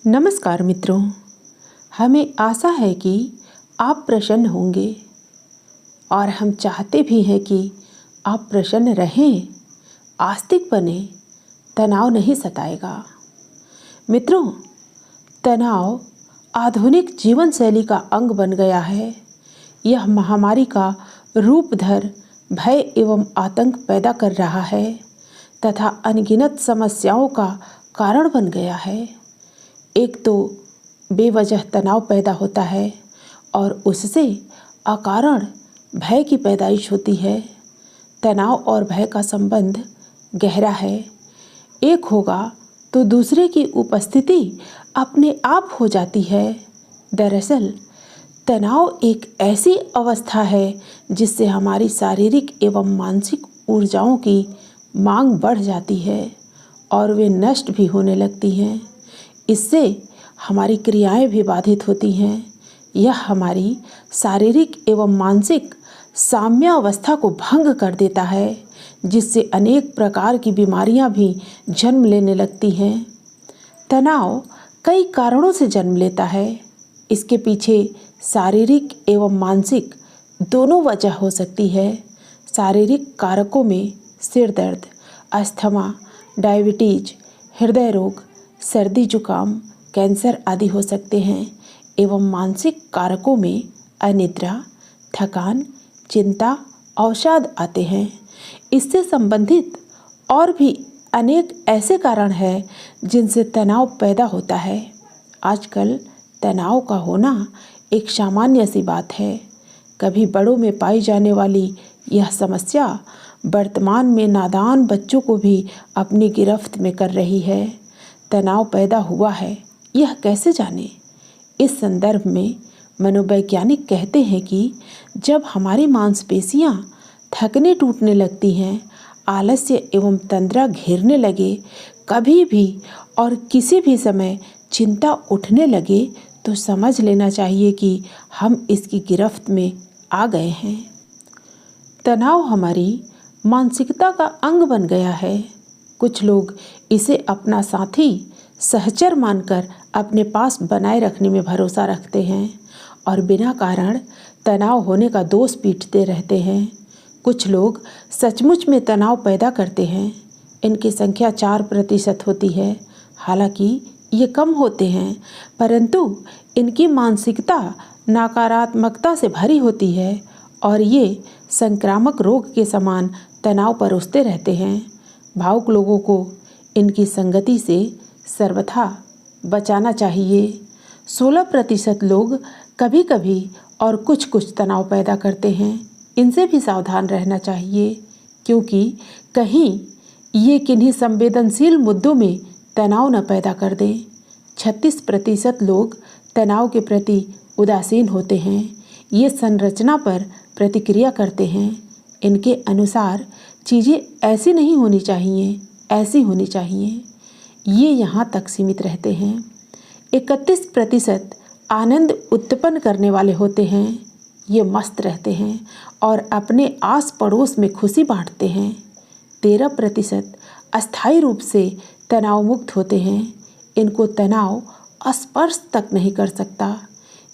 नमस्कार मित्रों, हमें आशा है कि आप प्रसन्न होंगे और हम चाहते भी हैं कि आप प्रसन्न रहें, आस्तिक बने, तनाव नहीं सताएगा। मित्रों, तनाव आधुनिक जीवन शैली का अंग बन गया है। यह महामारी का रूप धर भय एवं आतंक पैदा कर रहा है तथा अनगिनत समस्याओं का कारण बन गया है। एक तो बेवजह तनाव पैदा होता है और उससे अकारण भय की पैदाइश होती है। तनाव और भय का संबंध गहरा है। एक होगा तो दूसरे की उपस्थिति अपने आप हो जाती है। दरअसल तनाव एक ऐसी अवस्था है जिससे हमारी शारीरिक एवं मानसिक ऊर्जाओं की मांग बढ़ जाती है और वे नष्ट भी होने लगती हैं। इससे हमारी क्रियाएं भी बाधित होती हैं। यह हमारी शारीरिक एवं मानसिक साम्यावस्था को भंग कर देता है, जिससे अनेक प्रकार की बीमारियां भी जन्म लेने लगती हैं। तनाव कई कारणों से जन्म लेता है। इसके पीछे शारीरिक एवं मानसिक दोनों वजह हो सकती है। शारीरिक कारकों में सिर दर्द, अस्थमा, डायबिटीज, हृदय रोग, सर्दी जुकाम, कैंसर आदि हो सकते हैं एवं मानसिक कारकों में अनिद्रा, थकान, चिंता, अवसाद आते हैं। इससे संबंधित और भी अनेक ऐसे कारण हैं जिनसे तनाव पैदा होता है। आजकल तनाव का होना एक सामान्य सी बात है। कभी बड़ों में पाई जाने वाली यह समस्या वर्तमान में नादान बच्चों को भी अपनी गिरफ्त में कर रही है। तनाव पैदा हुआ है, यह कैसे जाने? इस संदर्भ में मनोवैज्ञानिक कहते हैं कि जब हमारी मांसपेशियां थकने टूटने लगती हैं, आलस्य एवं तंद्रा घेरने लगे, कभी भी और किसी भी समय चिंता उठने लगे, तो समझ लेना चाहिए कि हम इसकी गिरफ्त में आ गए हैं। तनाव हमारी मानसिकता का अंग बन गया है। कुछ लोग इसे अपना साथी, सहचर मानकर अपने पास बनाए रखने में भरोसा रखते हैं और बिना कारण तनाव होने का दोष पीटते रहते हैं। कुछ लोग सचमुच में तनाव पैदा करते हैं। इनकी संख्या 4% होती है। हालांकि ये कम होते हैं, परंतु इनकी मानसिकता नकारात्मकता से भरी होती है और ये संक्रामक रोग के समान तनाव परोसते रहते हैं। भावुक लोगों को इनकी संगति से सर्वथा बचाना चाहिए। 16% लोग कभी कभी और कुछ कुछ तनाव पैदा करते हैं। इनसे भी सावधान रहना चाहिए, क्योंकि कहीं ये किन्हीं संवेदनशील मुद्दों में तनाव न पैदा कर दें। 36% लोग तनाव के प्रति उदासीन होते हैं। ये संरचना पर प्रतिक्रिया करते हैं। इनके अनुसार चीज़ें ऐसी नहीं होनी चाहिए, ऐसी होनी चाहिए। ये यहाँ तक सीमित रहते हैं। 31% आनंद उत्पन्न करने वाले होते हैं। ये मस्त रहते हैं और अपने आस पड़ोस में खुशी बांटते हैं। 13% अस्थायी रूप से तनाव मुक्त होते हैं। इनको तनाव स्पर्श तक नहीं कर सकता।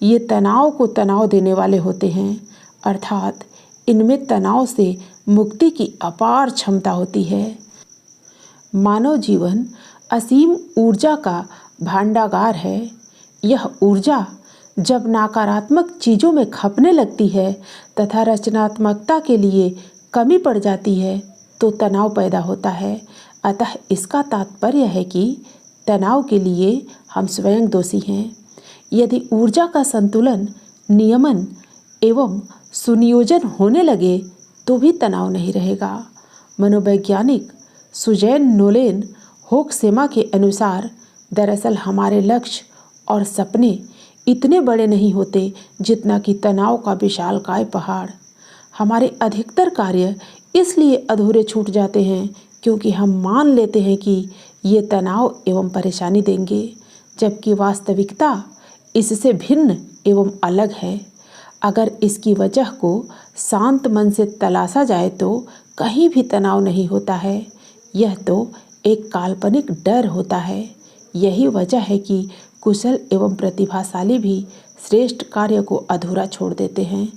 ये तनाव को तनाव देने वाले होते हैं, अर्थात इनमें तनाव से मुक्ति की अपार क्षमता होती है। मानव जीवन असीम ऊर्जा का भांडागार है। यह ऊर्जा जब नकारात्मक चीज़ों में खपने लगती है तथा रचनात्मकता के लिए कमी पड़ जाती है, तो तनाव पैदा होता है। अतः इसका तात्पर्य है कि तनाव के लिए हम स्वयं दोषी हैं। यदि ऊर्जा का संतुलन, नियमन एवं सुनियोजन होने लगे तो भी तनाव नहीं रहेगा। मनोवैज्ञानिक सुजैन नोलेन होकसेमा के अनुसार दरअसल हमारे लक्ष्य और सपने इतने बड़े नहीं होते जितना कि तनाव का विशालकाय पहाड़। हमारे अधिकतर कार्य इसलिए अधूरे छूट जाते हैं क्योंकि हम मान लेते हैं कि ये तनाव एवं परेशानी देंगे, जबकि वास्तविकता इससे भिन्न एवं अलग है। अगर इसकी वजह को शांत मन से तलाशा जाए तो कहीं भी तनाव नहीं होता है। यह तो एक काल्पनिक डर होता है। यही वजह है कि कुशल एवं प्रतिभाशाली भी श्रेष्ठ कार्य को अधूरा छोड़ देते हैं।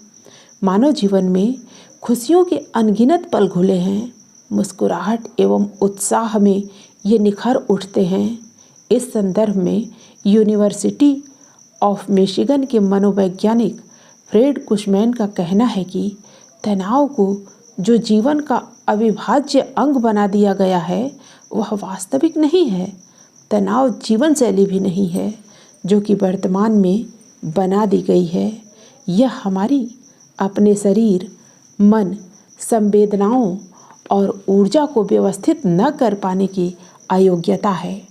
मानव जीवन में खुशियों के अनगिनत पल घुले हैं। मुस्कुराहट एवं उत्साह में ये निखर उठते हैं। इस संदर्भ में यूनिवर्सिटी ऑफ मिशिगन के मनोवैज्ञानिक फ्रेड कुशमैन का कहना है कि तनाव को जो जीवन का अविभाज्य अंग बना दिया गया है वह वास्तविक नहीं है। तनाव जीवन शैली भी नहीं है जो कि वर्तमान में बना दी गई है। यह हमारी अपने शरीर, मन, संवेदनाओं और ऊर्जा को व्यवस्थित न कर पाने की अयोग्यता है।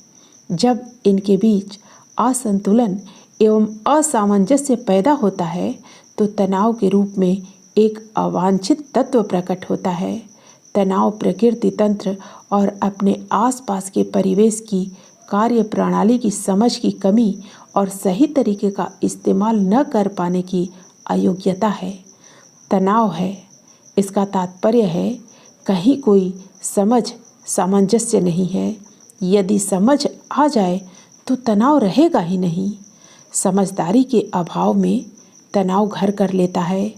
जब इनके बीच असंतुलन एवं असामंजस्य पैदा होता है तो तनाव के रूप में एक अवांछित तत्व प्रकट होता है। तनाव प्रकृति तंत्र और अपने आसपास के परिवेश की कार्य प्रणाली की समझ की कमी और सही तरीके का इस्तेमाल न कर पाने की अयोग्यता है। तनाव है, इसका तात्पर्य है कहीं कोई समझ सामंजस्य नहीं है। यदि समझ आ जाए तो तनाव रहेगा ही नहीं। समझदारी के अभाव में तनाव घर कर लेता है,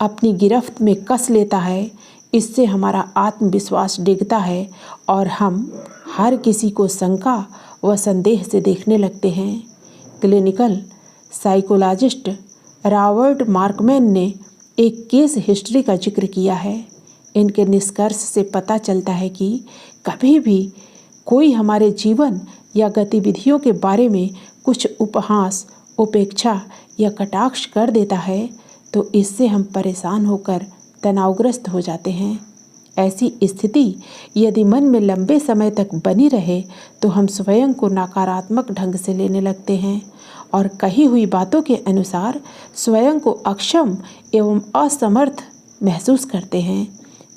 अपनी गिरफ्त में कस लेता है। इससे हमारा आत्मविश्वास डिगता है और हम हर किसी को शंका व संदेह से देखने लगते हैं। क्लिनिकल साइकोलॉजिस्ट रॉबर्ट मार्कमैन ने एक केस हिस्ट्री का जिक्र किया है। इनके निष्कर्ष से पता चलता है कि कभी भी कोई हमारे जीवन या गतिविधियों के बारे में कुछ उपहास, उपेक्षा या कटाक्ष कर देता है तो इससे हम परेशान होकर तनावग्रस्त हो जाते हैं। ऐसी स्थिति यदि मन में लंबे समय तक बनी रहे तो हम स्वयं को नकारात्मक ढंग से लेने लगते हैं और कही हुई बातों के अनुसार स्वयं को अक्षम एवं असमर्थ महसूस करते हैं।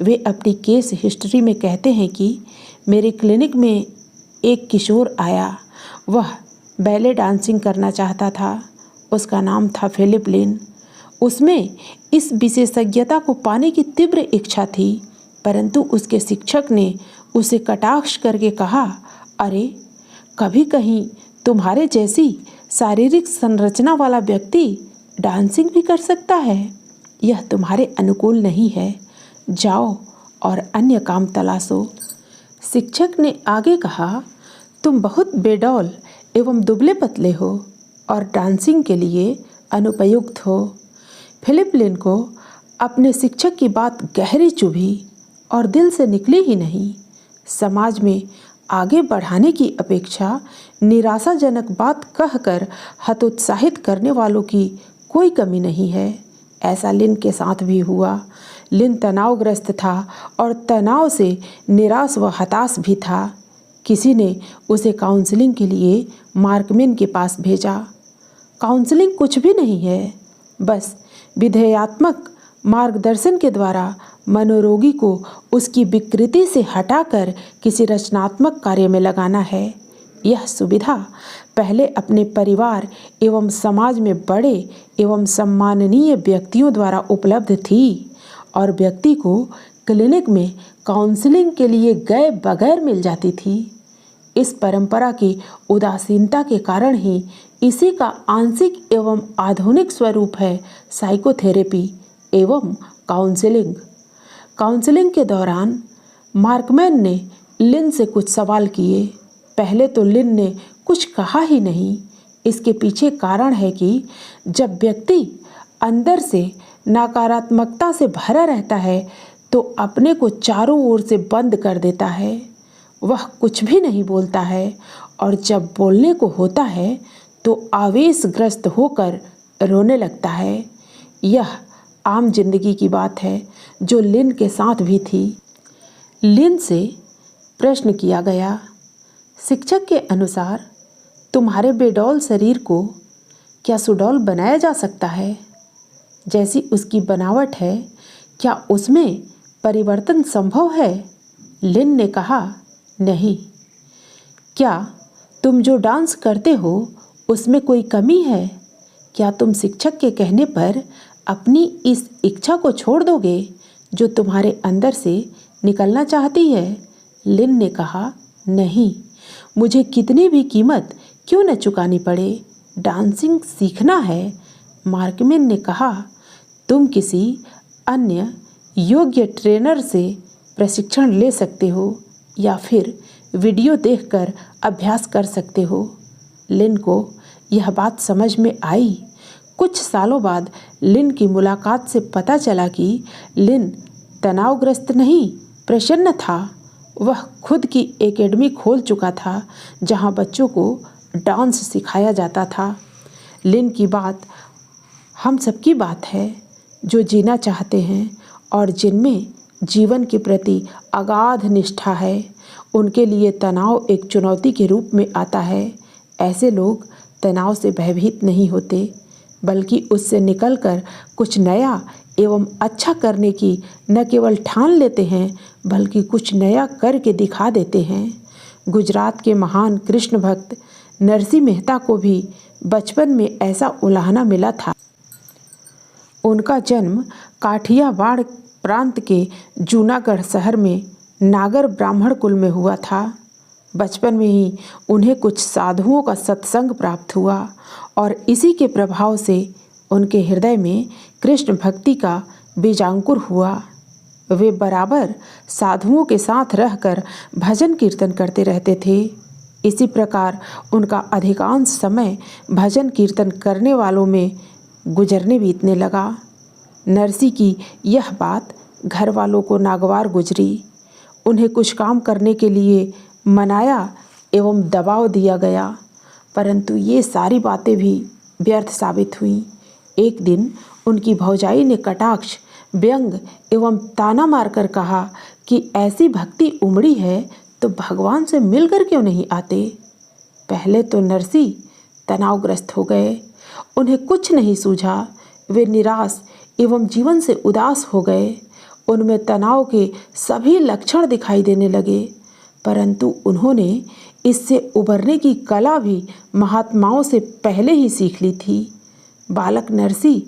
वे अपनी केस हिस्ट्री में कहते हैं कि मेरे क्लिनिक में एक किशोर आया। वह बैले डांसिंग करना चाहता था। उसका नाम था फिलिप लिन। उसमें इस विशेषज्ञता को पाने की तीव्र इच्छा थी, परंतु उसके शिक्षक ने उसे कटाक्ष करके कहा, अरे कभी कहीं तुम्हारे जैसी शारीरिक संरचना वाला व्यक्ति डांसिंग भी कर सकता है। यह तुम्हारे अनुकूल नहीं है। जाओ और अन्य काम तलाशो। शिक्षक ने आगे कहा, तुम बहुत बेडौल एवं दुबले पतले हो और डांसिंग के लिए अनुपयुक्त हो। फिलिप लिन को अपने शिक्षक की बात गहरी चुभी और दिल से निकली ही नहीं। समाज में आगे बढ़ाने की अपेक्षा निराशाजनक बात कहकर हतोत्साहित करने वालों की कोई कमी नहीं है। ऐसा लिन के साथ भी हुआ। लिन तनावग्रस्त था और तनाव से निराश व हताश भी था। किसी ने उसे काउंसलिंग के लिए मार्कमैन के पास भेजा। काउंसलिंग कुछ भी नहीं है, बस विधेयात्मक मार्गदर्शन के द्वारा मनोरोगी को उसकी विकृति से हटाकर किसी रचनात्मक कार्य में लगाना है। यह सुविधा पहले अपने परिवार एवं समाज में बड़े एवं सम्माननीय व्यक्तियों द्वारा उपलब्ध थी और व्यक्ति को क्लिनिक में काउंसलिंग के लिए गए बगैर मिल जाती थी। इस परंपरा की उदासीनता के कारण ही इसी का आंशिक एवं आधुनिक स्वरूप है साइकोथेरेपी एवं काउंसलिंग। काउंसलिंग के दौरान मार्कमैन ने लिन से कुछ सवाल किए। पहले तो लिन ने कुछ कहा ही नहीं। इसके पीछे कारण है कि जब व्यक्ति अंदर से नकारात्मकता से भरा रहता है तो अपने को चारों ओर से बंद कर देता है। वह कुछ भी नहीं बोलता है और जब बोलने को होता है तो आवेशग्रस्त होकर रोने लगता है। यह आम जिंदगी की बात है जो लिन के साथ भी थी। लिन से प्रश्न किया गया, शिक्षक के अनुसार तुम्हारे बेडौल शरीर को क्या सुडौल बनाया जा सकता है? जैसी उसकी बनावट है, क्या उसमें परिवर्तन संभव है? लिन ने कहा, नहीं। क्या तुम जो डांस करते हो उसमें कोई कमी है? क्या तुम शिक्षक के कहने पर अपनी इस इच्छा को छोड़ दोगे जो तुम्हारे अंदर से निकलना चाहती है? लिन ने कहा, नहीं, मुझे कितनी भी कीमत क्यों न चुकानी पड़े। डांसिंग सीखना है, मार्कमैन ने कहा, तुम किसी अन्य योग्य ट्रेनर से प्रशिक्षण ले सकते हो या फिर वीडियो देखकर अभ्यास कर सकते हो। लिन को यह बात समझ में आई। कुछ सालों बाद लिन की मुलाकात से पता चला कि लिन तनावग्रस्त नहीं, प्रसन्न था। वह खुद की एकेडमी खोल चुका था जहां बच्चों को डांस सिखाया जाता था। लिन की बात हम सबकी बात है जो जीना चाहते हैं और जिनमें जीवन के प्रति अगाध निष्ठा है। उनके लिए तनाव एक चुनौती के रूप में आता है। ऐसे लोग तनाव से भयभीत नहीं होते, बल्कि उससे निकलकर कुछ नया एवं अच्छा करने की न केवल ठान लेते हैं, बल्कि कुछ नया करके दिखा देते हैं। गुजरात के महान कृष्ण भक्त नरसिंह मेहता को भी बचपन में ऐसा उलाहना मिला था। उनका जन्म काठियावाड़ प्रांत के जूनागढ़ शहर में नागर ब्राह्मण कुल में हुआ था। बचपन में ही उन्हें कुछ साधुओं का सत्संग प्राप्त हुआ और इसी के प्रभाव से उनके हृदय में कृष्ण भक्ति का बीजांकुर हुआ। वे बराबर साधुओं के साथ रहकर भजन कीर्तन करते रहते थे। इसी प्रकार उनका अधिकांश समय भजन कीर्तन करने वालों में गुजरने बीतने लगा। नरसी की यह बात घर वालों को नागवार गुजरी। उन्हें कुछ काम करने के लिए मनाया एवं दबाव दिया गया, परंतु ये सारी बातें भी व्यर्थ साबित हुईं। एक दिन उनकी भौजाई ने कटाक्ष, व्यंग एवं ताना मारकर कहा कि ऐसी भक्ति उमड़ी है तो भगवान से मिलकर क्यों नहीं आते। पहले तो नरसी तनावग्रस्त हो गए। उन्हें कुछ नहीं सूझा। वे निराश एवं जीवन से उदास हो गए। उनमें तनाव के सभी लक्षण दिखाई देने लगे, परंतु उन्होंने इससे उबरने की कला भी महात्माओं से पहले ही सीख ली थी। बालक नरसी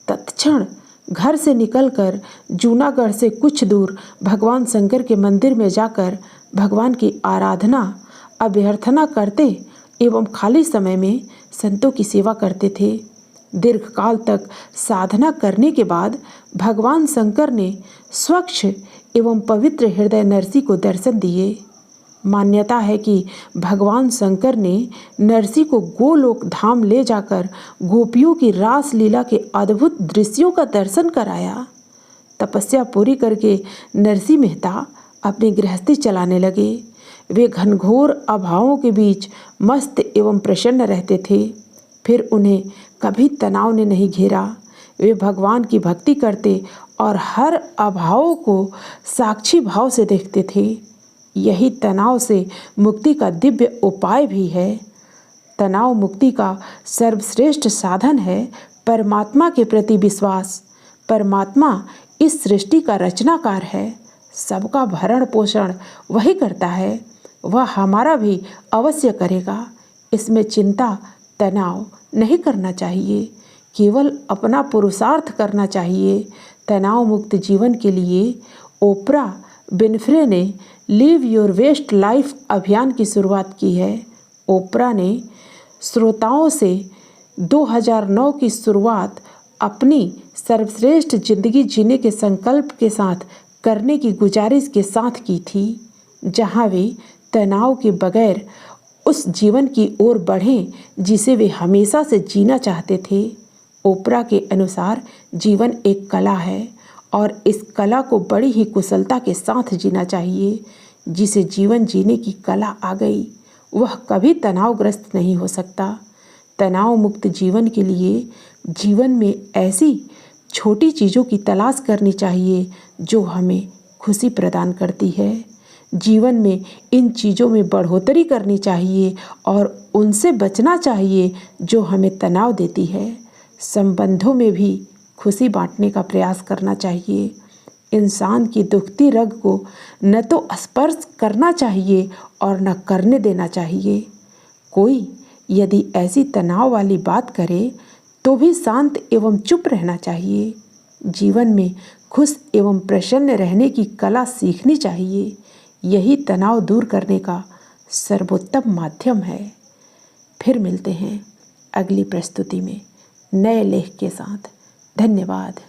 तत्क्षण घर से निकलकर जूनागढ़ से कुछ दूर भगवान शंकर के मंदिर में जाकर भगवान की आराधना अभ्यर्थना करते एवं खाली समय में संतों की सेवा करते थे। दीर्घकाल तक साधना करने के बाद भगवान शंकर ने स्वच्छ एवं पवित्र हृदय नरसी को दर्शन दिए। मान्यता है कि भगवान शंकर ने नरसी को गोलोक धाम ले जाकर गोपियों की रास लीला के अद्भुत दृश्यों का दर्शन कराया। तपस्या पूरी करके नरसिंह मेहता अपनी गृहस्थी चलाने लगे। वे घनघोर अभावों के बीच मस्त एवं प्रसन्न रहते थे। फिर उन्हें कभी तनाव ने नहीं घेरा। वे भगवान की भक्ति करते और हर अभाव को साक्षी भाव से देखते थे। यही तनाव से मुक्ति का दिव्य उपाय भी है। तनाव मुक्ति का सर्वश्रेष्ठ साधन है परमात्मा के प्रति विश्वास। परमात्मा इस सृष्टि का रचनाकार है। सबका भरण पोषण वही करता है। वह हमारा भी अवश्य करेगा। इसमें चिंता तनाव नहीं करना चाहिए, केवल अपना पुरुषार्थ करना चाहिए। तनाव मुक्त जीवन के लिए ओपरा विन्फ्रे ने लिव योर बेस्ट लाइफ अभियान की शुरुआत की है। ओपरा ने श्रोताओं से 2009 की शुरुआत अपनी सर्वश्रेष्ठ जिंदगी जीने के संकल्प के साथ करने की गुजारिश के साथ की थी, जहां वे तनाव के बगैर उस जीवन की ओर बढ़ें जिसे वे हमेशा से जीना चाहते थे। ओपरा के अनुसार जीवन एक कला है और इस कला को बड़ी ही कुशलता के साथ जीना चाहिए। जिसे जीवन जीने की कला आ गई वह कभी तनावग्रस्त नहीं हो सकता। तनाव मुक्त जीवन के लिए जीवन में ऐसी छोटी चीज़ों की तलाश करनी चाहिए जो हमें खुशी प्रदान करती है। जीवन में इन चीज़ों में बढ़ोतरी करनी चाहिए और उनसे बचना चाहिए जो हमें तनाव देती है। संबंधों में भी खुशी बांटने का प्रयास करना चाहिए। इंसान की दुखती रग को न तो स्पर्श करना चाहिए और न करने देना चाहिए। कोई यदि ऐसी तनाव वाली बात करे तो भी शांत एवं चुप रहना चाहिए। जीवन में खुश एवं प्रसन्न रहने की कला सीखनी चाहिए। यही तनाव दूर करने का सर्वोत्तम माध्यम है। फिर मिलते हैं अगली प्रस्तुति में नए लेख के साथ। धन्यवाद।